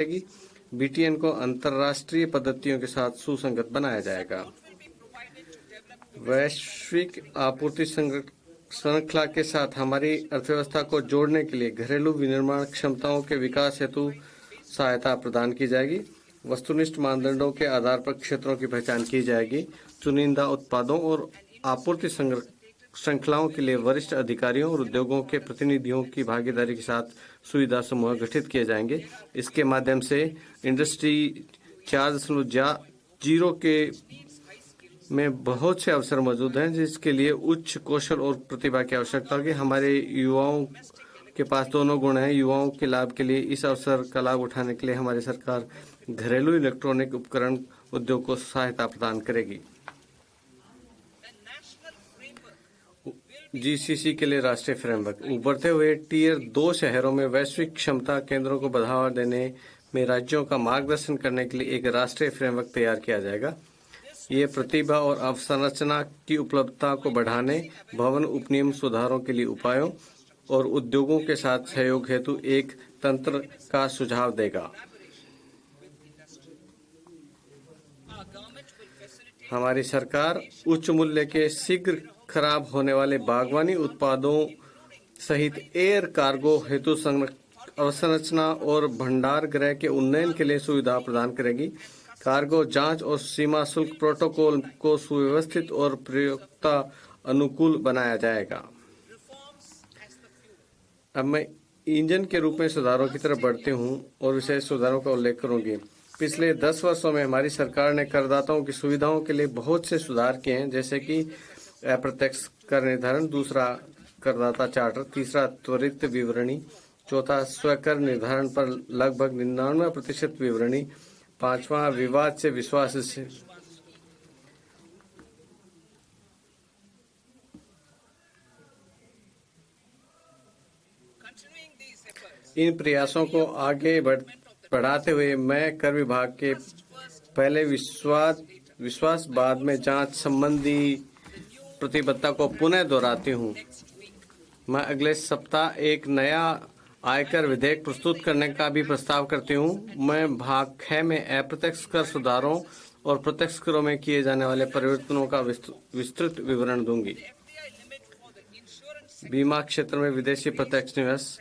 जाएगी। बीटीएन को अंतर्राष्ट्रीय पद्धतियों के साथ सुसंगत बनाया जाएगा। वैश्विक आपूर्ति श्रृंखला के साथ हमारी अर्थव्यवस्था को जोड़ने के लिए घरेलू विनिर्माण क्षमताओं के विकास हेतु सहायता प्रदान की जाएगी। वस्तुनिष्ठ मानदंडों के आधार पर क्षेत्रों की पहचान की जाएगी। चुनिंदा उत्पादों और आपूर्ति श्रृंखलाओं के लिए वरिष्ठ अधिकारियों और उद्योगों के प्रतिनिधियों की भागीदारी के साथ सुविधा समूह गठित किए जाएंगे। इसके माध्यम से इंडस्ट्री 4.0 के में बहुत से अवसर मौजूद हैं, जिसके लिए उच्च कौशल और प्रतिभा की आवश्यकता होगी। हमारे युवाओं के पास दोनों गुण हैं। युवाओं के लाभ के लिए इस अवसर का लाभ उठाने के लिए हमारी सरकार घरेलू इलेक्ट्रॉनिक उपकरण उद्योग को सहायता प्रदान करेगी। जीसीसी के लिए राष्ट्रीय फ्रेमवर्क। उभरते हुए टीयर 2 शहरों में वैश्विक क्षमता केंद्रों को बढ़ावा देने में राज्यों का मार्गदर्शन करने के लिए एक राष्ट्रीय फ्रेमवर्क तैयार किया जाएगा। ये प्रतिभा और अवसंरचना की उपलब्धता को बढ़ाने, भवन उपनियम सुधारों के लिए उपायों और उद्योगों के साथ सहयोग हेतु एक तंत्र का सुझाव देगा। हमारी सरकार उच्च मूल्य के शीघ्र खराब होने वाले बागवानी उत्पादों सहित एयर कार्गो हेतु अवसंरचना और भंडार गृह के उन्नयन के लिए सुविधा प्रदान करेगी। कार्गो जांच और सीमा शुल्क प्रोटोकॉल को सुव्यवस्थित और प्रयोक्ता अनुकूल बनाया जाएगा। अब मैं इंजन के रूप में सुधारों की तरफ बढ़ती हूं और विशेष सुधारों का उल्लेख करूंगी। पिछले 10 वर्षों में हमारी सरकार ने करदाताओं की सुविधाओं के लिए बहुत से सुधार किए हैं, जैसे कि अप्रत्यक्ष कर निर्धारण, दूसरा करदाता चार्टर, तीसरा त्वरित विवरणी, चौथा स्वकर निर्धारण पर लगभग 99% विवरणी, पांचवा विवाद से विश्वास से। इन प्रयासों को आगे बढ़ाते हुए मैं कर विभाग के पहले विश्वास बाद में जांच संबंधी प्रतिबद्धता को पुनः दोहराती हूं। मैं अगले सप्ताह एक नया आयकर विधेयक प्रस्तुत करने का भी प्रस्ताव करती हूं। मैं भाग 6 में अप्रत्यक्ष कर सुधारों और प्रत्यक्ष करों में किए जाने वाले परिवर्तनों का विस्तृत विवरण दूंगी। बीमा क्षेत्र में विदेशी प्रत्यक्ष निवेश।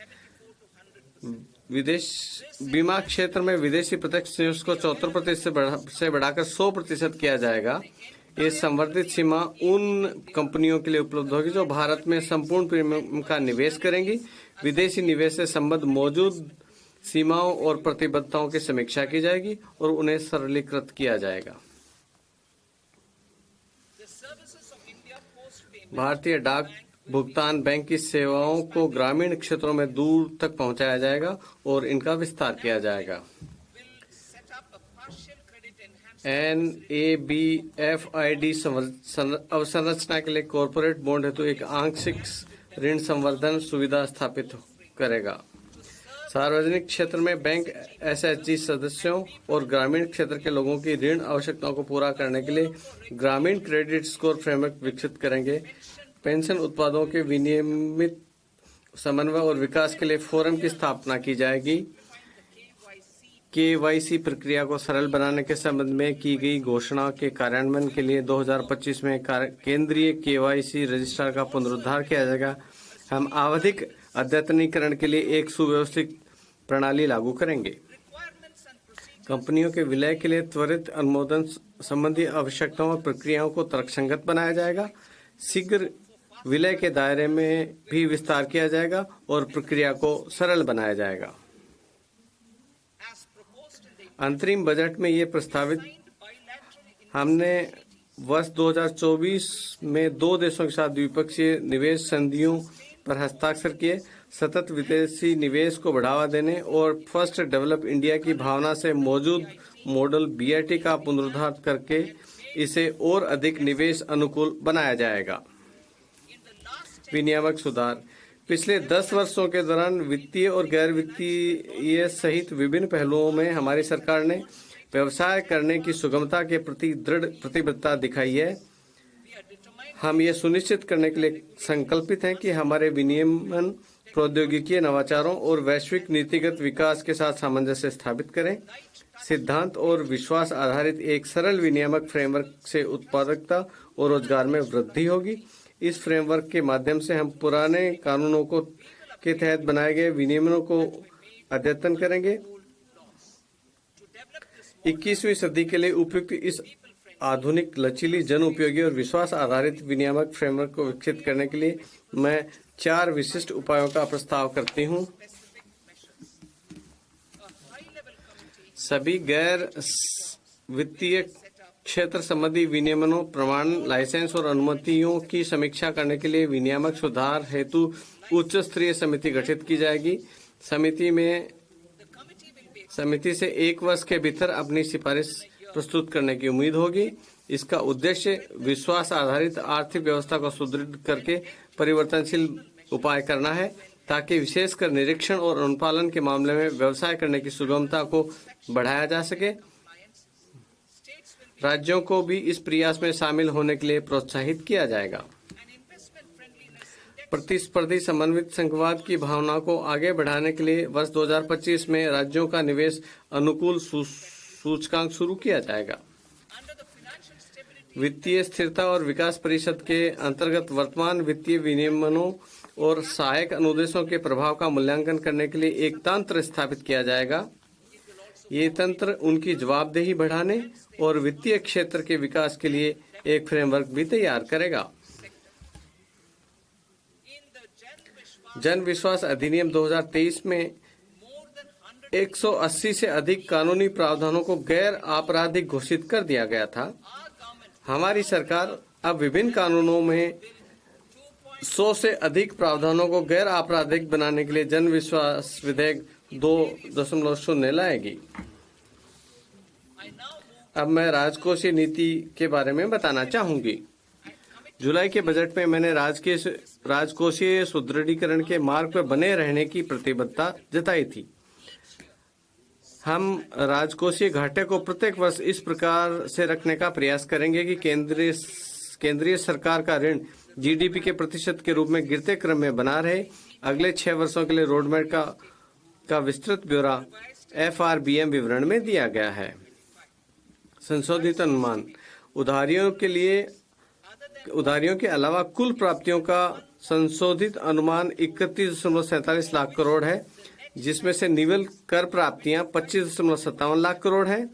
बीमा क्षेत्र में विदेशी प्रत्यक्ष निवेश को 74% से बढ़ाकर 100% किया जाएगा। ये संवर्धित सीमा उन कंपनियों के लिए उपलब्ध होगी जो भारत में संपूर्ण प्रीमियम का निवेश करेंगी। विदेशी निवेश से संबद्ध मौजूद सीमाओं और प्रतिबद्धताओं की समीक्षा की जाएगी और उन्हें सरलीकृत किया जाएगा। भारतीय डाक भुगतान बैंक की सेवाओं को ग्रामीण क्षेत्रों में दूर तक पहुंचाया जाएगा और इनका विस्तार किया जाएगा। NABFID अवसंरचना के लिए कॉरपोरेट बॉन्ड हेतु एक आंशिक ऋण संवर्धन सुविधा स्थापित करेगा। सार्वजनिक क्षेत्र में बैंक SHG सदस्यों और ग्रामीण क्षेत्र के लोगों की ऋण आवश्यकताओं को पूरा करने के लिए ग्रामीण क्रेडिट स्कोर फ्रेमवर्क विकसित करेंगे। पेंशन उत्पादों के विनियमित समन्वय और विकास के लिए फोरम की स्थापना की जाएगी। KYC प्रक्रिया को सरल बनाने के संबंध में की गई घोषणा के कार्यान्वयन के लिए 2025 में केंद्रीय KYC रजिस्ट्रार का पुनरुद्धार किया जाएगा। हम आवधिक अद्यतनीकरण के लिए एक सुव्यवस्थित प्रणाली लागू करेंगे। कंपनियों के विलय के लिए त्वरित अनुमोदन संबंधी आवश्यकताओं और प्रक्रियाओं को तर्कसंगत बनाया जाएगा। शीघ्र विलय के दायरे में भी विस्तार किया जाएगा और प्रक्रिया को सरल बनाया जाएगा। अंतरिम बजट में ये प्रस्तावित हमने वर्ष 2024 में 2 देशों के साथ द्विपक्षीय निवेश संधियों पर हस्ताक्षर किए। सतत विदेशी निवेश को बढ़ावा देने और फर्स्ट डेवलप इंडिया की भावना से मौजूद मॉडल BIT का पुनरुद्धार करके इसे और अधिक निवेश अनुकूल बनाया जाएगा। विनियामक सुधार। पिछले 10 वर्षों के दौरान वित्तीय और गैर वित्तीय सहित विभिन्न पहलुओं में हमारी सरकार ने व्यवसाय करने की सुगमता के प्रति दृढ़ प्रतिबद्धता दिखाई है। हम ये सुनिश्चित करने के लिए संकल्पित हैं कि हमारे विनियमन प्रौद्योगिकी नवाचारों और वैश्विक नीतिगत विकास के साथ सामंजस्य स्थापित करें। सिद्धांत और विश्वास आधारित एक सरल विनियामक फ्रेमवर्क से उत्पादकता और रोजगार में वृद्धि होगी। इस फ्रेमवर्क के माध्यम से हम पुराने कानूनों को के तहत बनाए गए विनियमों को अद्यतन करेंगे। 21वीं सदी के लिए उपयुक्त इस आधुनिक, लचीली, जन उपयोगी और विश्वास आधारित विनियामक फ्रेमवर्क को विकसित करने के लिए मैं 4 विशिष्ट उपायों का प्रस्ताव करती हूँ। सभी गैर वित्तीय क्षेत्र संबंधी विनियमनों, प्रमाण, लाइसेंस और अनुमतियों की समीक्षा करने के लिए विनियामक सुधार हेतु उच्च स्तरीय समिति गठित की जाएगी। समिति से 1 वर्ष के भीतर अपनी सिफारिश प्रस्तुत करने की उम्मीद होगी। इसका उद्देश्य विश्वास आधारित आर्थिक व्यवस्था को सुदृढ़ करके परिवर्तनशील उपाय करना है, ताकि विशेषकर निरीक्षण और अनुपालन के मामले में व्यवसाय करने की सुगमता को बढ़ाया जा सके। राज्यों को भी इस प्रयास में शामिल होने के लिए प्रोत्साहित किया जाएगा। प्रतिस्पर्धी समन्वित संघवाद की भावना को आगे बढ़ाने के लिए वर्ष 2025 में राज्यों का निवेश अनुकूल सूचकांक शुरू किया जाएगा। वित्तीय स्थिरता और विकास परिषद के अंतर्गत वर्तमान वित्तीय विनियमनों और सहायक अनुदेशों के प्रभाव का मूल्यांकन करने के लिए एक तंत्र स्थापित किया जाएगा। ये तंत्र उनकी जवाबदेही बढ़ाने और वित्तीय क्षेत्र के विकास के लिए एक फ्रेमवर्क भी तैयार करेगा। जन विश्वास अधिनियम 2023 में 180 से अधिक कानूनी प्रावधानों को गैर आपराधिक घोषित कर दिया गया था। हमारी सरकार अब विभिन्न कानूनों में 100 से अधिक प्रावधानों को गैर आपराधिक बनाने के लिए जन विश्वास विधेयक 2.0 लाएगी। अब मैं राजकोषीय नीति के बारे में बताना चाहूंगी। जुलाई के बजट में मैंने राजकोषीय सुदृढ़ीकरण के मार्ग पर बने रहने की प्रतिबद्धता जताई थी। हम राजकोषीय घाटे को प्रत्येक वर्ष इस प्रकार से रखने का प्रयास करेंगे कि केंद्रीय सरकार का ऋण जीडीपी के प्रतिशत के रूप में गिरते क्रम में बना रहे। अगले 6 वर्षों के लिए रोडमैप का विस्तृत ब्यौरा FRBM विवरण में दिया गया है। संशोधित अनुमान उधारियों के अलावा कुल प्राप्तियों का संशोधित अनुमान 31.47 लाख करोड़ है, जिसमें से निवल कर प्राप्तियां 25.57 लाख करोड़ है।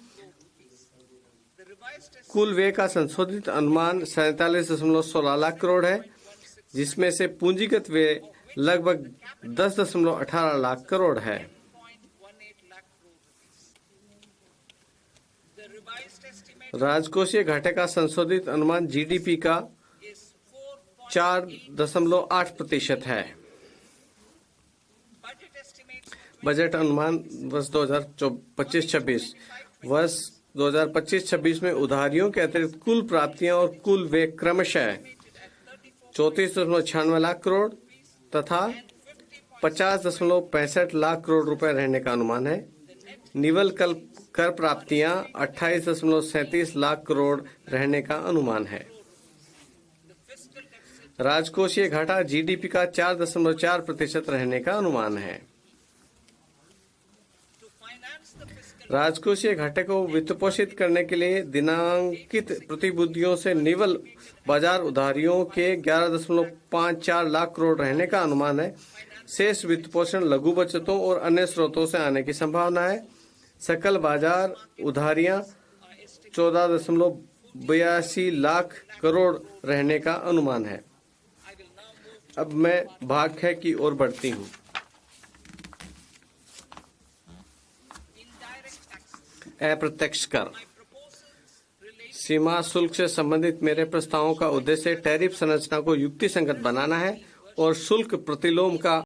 कुल व्यय का संशोधित अनुमान 47.16 लाख करोड़ है, जिसमें से पूंजीगत व्यय लगभग 10.18 लाख करोड़ है। राजकोषीय घाटे का संशोधित अनुमान जीडीपी का 4.8% है। बजट अनुमान वर्ष 2025-26 में उधारियों के अतिरिक्त कुल प्राप्तियां और कुल व्यय क्रमशः 34.96 लाख करोड़ तथा 50.65 लाख करोड़ रुपए रहने का अनुमान है। निवल कर प्राप्तियां 28.37 लाख करोड़ रहने का अनुमान है। राजकोषीय घाटा जीडीपी का 4.4% रहने का अनुमान है। राजकोषीय घाटे को वित्तपोषित करने के लिए दिनांकित प्रतिभूतियों से निवल बाजार उधारियों के 11.54 लाख करोड़ रहने का अनुमान है। शेष वित्तपोषण लघु बचतों और अन्य स्रोतों से आने की संभावना है। सकल बाजार उधारियां 14.82 लाख करोड़ रहने का अनुमान है। अब मैं भाग 6 की ओर बढ़ती हूँ। अप्रत्यक्ष कर। सीमा शुल्क से संबंधित मेरे प्रस्तावों का उद्देश्य टैरिफ संरचना को युक्तिसंगत बनाना है और शुल्क प्रतिलोम का